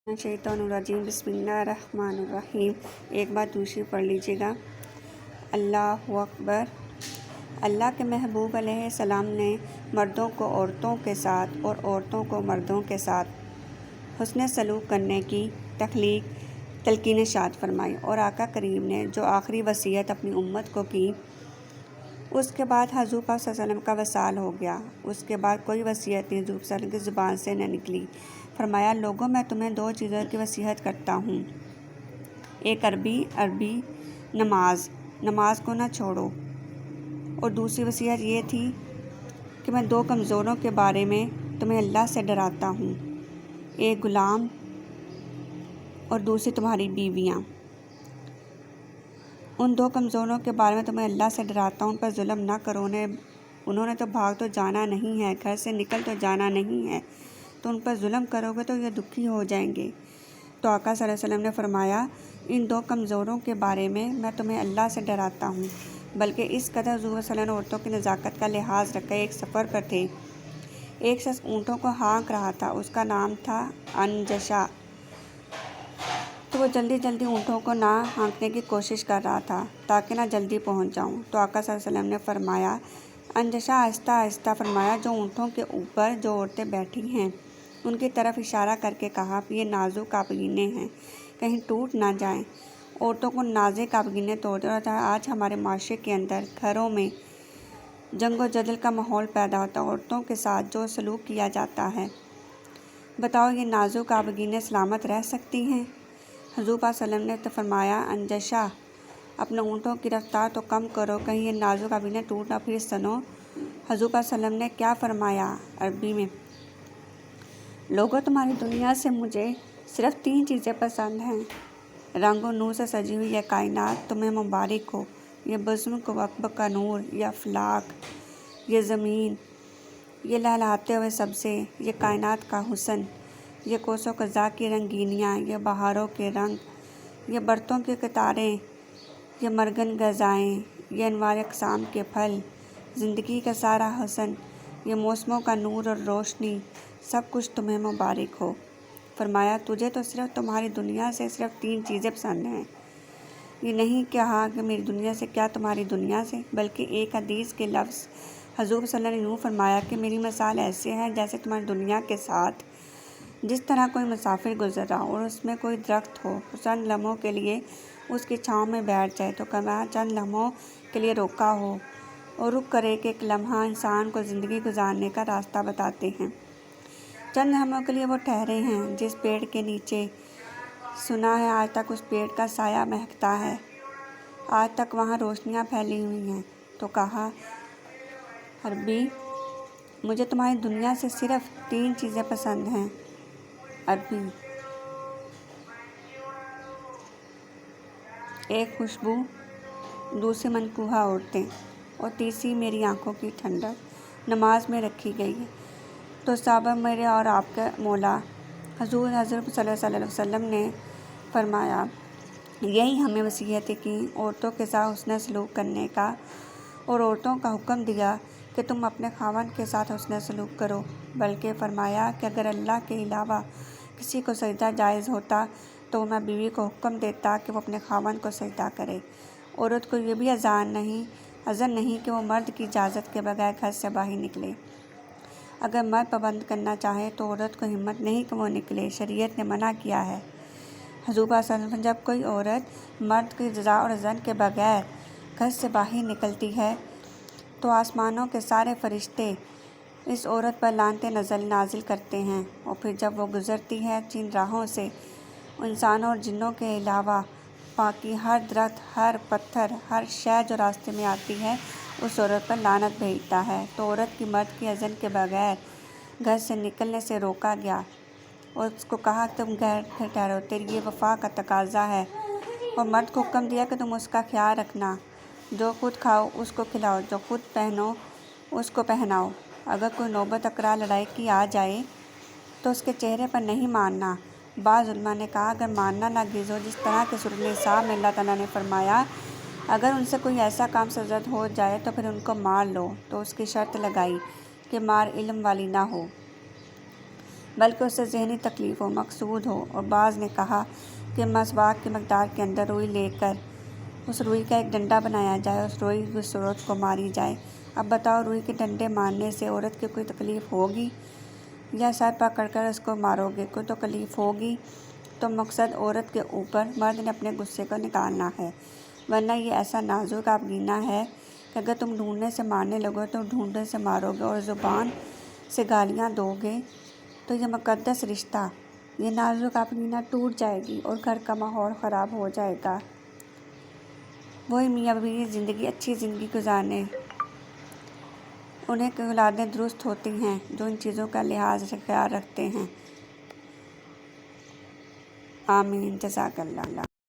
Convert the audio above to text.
शैतानुर्रजीम बिस्मिल्लाहिर्रहमानिर्रहीम। एक बार दूसरी पढ़ लीजिएगा। अल्लाहु अकबर। अल्लाह के महबूब अलैहिस्सलाम ने मर्दों को औरतों के साथ और औरतों को मर्दों के साथ हुस्न सलूक करने की तलकीन इरशाद फरमाई। और आका करीम ने जो आखिरी वसीयत अपनी उम्मत को की, उसके बाद हज़ूर पाक सल्लल्लाहु अलैहि वसल्लम का वसाल हो गया। उसके बाद कोई वसीयत नहीं हज़ूर सल्लल्लाहु अलैहि वसल्लम की ज़ुबान से न निकली। फरमाया, लोगों मैं तुम्हें दो चीज़ों की वसीयत करता हूँ। एक अरबी नमाज को ना छोड़ो। और दूसरी वसीयत ये थी कि मैं दो कमज़ोरों के बारे में तुम्हें अल्लाह से डराता हूँ। एक ग़ुलाम और दूसरी तुम्हारी बीवियाँ। उन दो कमज़ोरों के बारे में तुम्हें अल्लाह से डराता हूँ, उन पर जुल्म ना करो। उन्होंने तो भाग तो जाना नहीं है, घर से निकल तो जाना नहीं है, तो उन पर जुल्म करोगे तो ये दुखी हो जाएंगे। तो आका सल्लल्लाहु अलैहि वसल्लम ने फरमाया, इन दो कमज़ोरों के बारे में मैं तुम्हें अल्लाह से डराता हूँ। बल्कि इस कदर हज़ूर सल्लल्लाहु अलैहि वसल्लम ने औरतों की नज़ाकत का लिहाज रखा। एक सफ़र पर थे, एक शख्स ऊँटों को हाँक रहा था, उसका नाम था अनजशा। तो वो जल्दी जल्दी ऊँटों को ना हाँकने की कोशिश कर रहा था ताकि ना जल्दी पहुँच जाऊँ। तो आका सल्लल्लाहु अलैहि वसल्लम ने फरमाया, अनजशा आहिस्ता आहिस्ता, फरमाया जो ऊँटों के ऊपर जो औरतें बैठी हैं उनकी तरफ इशारा करके कहा, ये नाजुक आपगीने हैं, कहीं टूट ना जाएं। औरतों को नाजुक आपगीने तोड़ते। और आज हमारे माशरे के अंदर घरों में जंगो जदल का माहौल पैदा होता है, औरतों के साथ जो सलूक किया जाता है, बताओ ये नाजुक आपगीने सलामत रह सकती हैं? हज़ूर पाक सल्लल्लाहु अलैहि वसल्लम ने तो फरमाया, अनजशा अपने ऊँटों की रफ्तार तो कम करो, कहीं ये नाजुक आपगीने टूट ना। फिर सुनो हज़ूर पाक सल्लल्लाहु अलैहि वसल्लम ने क्या फरमाया अरबी में, लोगों तुम्हारी दुनिया से मुझे सिर्फ़ 3 चीज़ें पसंद हैं। रंगो नूर से सजी हुई यह कायनात तुम्हें मुबारक हो, ये बज़्म को वक़्ब का नूर, यह अफलाक, ये ज़मीन, ये लहलहाते हुए सब्ज़े, ये कायनात का हुस्न, ये कोसों क़ज़ा की रंगीनियाँ, ये बहारों के रंग, ये बरतों के कतारें, ये मरगन ग़ज़ाएँ, ये अनवार अक़साम के फल, ज़िंदगी का सारा हुस्न, ये मौसमों का नूर और रोशनी, सब कुछ तुम्हें मुबारक हो। फरमाया, तुझे तो सिर्फ़ तुम्हारी दुनिया से सिर्फ़ 3 चीज़ें पसंद हैं। ये नहीं कहा कि मेरी दुनिया से, क्या तुम्हारी दुनिया से, बल्कि एक हदीस के लफ्ज़ हज़ूर सल्लल्लाहु अलैहि वसल्लम ने यूँ फरमाया कि मेरी मिसाल ऐसे है जैसे तुम्हारी दुनिया के साथ जिस तरह कोई मुसाफिर गुजर रहा हो और उसमें कोई दरख्त हो, चंद लम्हों के लिए उसकी छाँव में बैठ जाए, तो कमा चंद लम्हों के लिए रोका हो और रुक करे कि एक लम्हा इंसान को ज़िंदगी गुजारने का रास्ता बताते हैं। चंद लम्हों के लिए वो ठहरे हैं जिस पेड़ के नीचे, सुना है आज तक उस पेड़ का साया महकता है, आज तक वहाँ रोशनियाँ फैली हुई हैं। तो कहा, अरबी मुझे तुम्हारी दुनिया से सिर्फ़ 3 चीज़ें पसंद हैं। अरबी, एक खुशबू, दूसरी मनकूहा औरतें और तीसरी मेरी आँखों की ठंडक नमाज में रखी गई है। तो साहबा मेरे और आपके मौला हज़रत सल्लल्लाहु अलैहि वसल्लम ने फरमाया, यही हमें वसीयत की औरतों के साथ हुस्न सलूक करने का, और औरतों का हुक्म दिया कि तुम अपने खावंद के साथ हुस्न सलूक करो। बल्कि फरमाया कि अगर अल्लाह के अलावा किसी को सजदा जायज़ होता तो मैं बीवी को हुक्म देता कि वो अपने खावंद को सजदा करे। औरत को ये भी अज़न नहीं कि वो मर्द की इजाज़त के बगैर घर से बाहर निकले। अगर मर्द पाबंद करना चाहे तो औरत को हिम्मत नहीं कि वो निकले, शरीयत ने मना किया है। हज़ूर पाक सल्लल्लाहु अलैहि वसल्लम, जब कोई औरत मर्द की रज़ा और इज़्ज़त के बगैर घर से बाहर निकलती है तो आसमानों के सारे फरिश्ते इस औरत पर लानतें नाजिल करते हैं। और फिर जब वो गुज़रती है जिन राहों से इंसानों और जिन्नों के अलावा बाकी हर दरख्त, हर पत्थर, हर शय जो रास्ते में आती है, उस औरत पर लानत भेजता है। तो औरत की मर्द की इज़्ज़त के बगैर घर से निकलने से रोका गया और उसको कहा तुम घर ठहरो, तेरी ये वफ़ा का तकाज़ा है। और मर्द को हुक्म दिया कि तुम उसका ख्याल रखना, जो खुद खाओ उसको खिलाओ, जो खुद पहनो उसको पहनाओ। अगर कोई नौबत तकरार लड़ाई की आ जाए तो उसके चेहरे पर नहीं मारना। बाज़ उलमा ने कहा, अगर मारना नागीज़ हो, जिस तरह के सूरत निसा में अल्लाह ताला ने फरमाया, अगर उनसे कोई ऐसा काम सरज़द हो जाए तो फिर उनको मार लो, तो उसकी शर्त लगाई कि मार इल्म वाली ना हो। بلکہ اسے ذہنی تکلیف ہو، مقصود ہو۔ اور بعض نے کہا کہ مسواک کی مقدار کے اندر روئی لے کر اس روئی کا ایک ڈنڈا بنایا جائے اور اس روئی کی اس عورت کو ماری جائے۔ اب بتاؤ، روئی کے ڈنڈے مارنے سے عورت کی کوئی تکلیف ہوگی یا سر پکڑ کر اس کو مارو گے؟ کوئی تکلیف ہوگی تو مقصد عورت کے اوپر مرد نے اپنے غصے کو نکالنا ہے، ورنہ یہ ایسا نازک آبگینہ ہے کہ اگر تم ڈھونڈنے سے مارنے لگو تو ڈھونڈنے سے مارو گے اور زبان سے گالیاں دو گے تو یہ مقدس رشتہ، یہ نازک آبگینہ ٹوٹ جائے گی اور گھر کا ماحول خراب ہو جائے گا۔ وہی میاں بیوی زندگی اچھی زندگی گزارنے انہیں کی اولادیں درست ہوتی ہیں جو ان چیزوں کا لحاظ خیال رکھتے ہیں۔ آمین۔ جزاک اللہ۔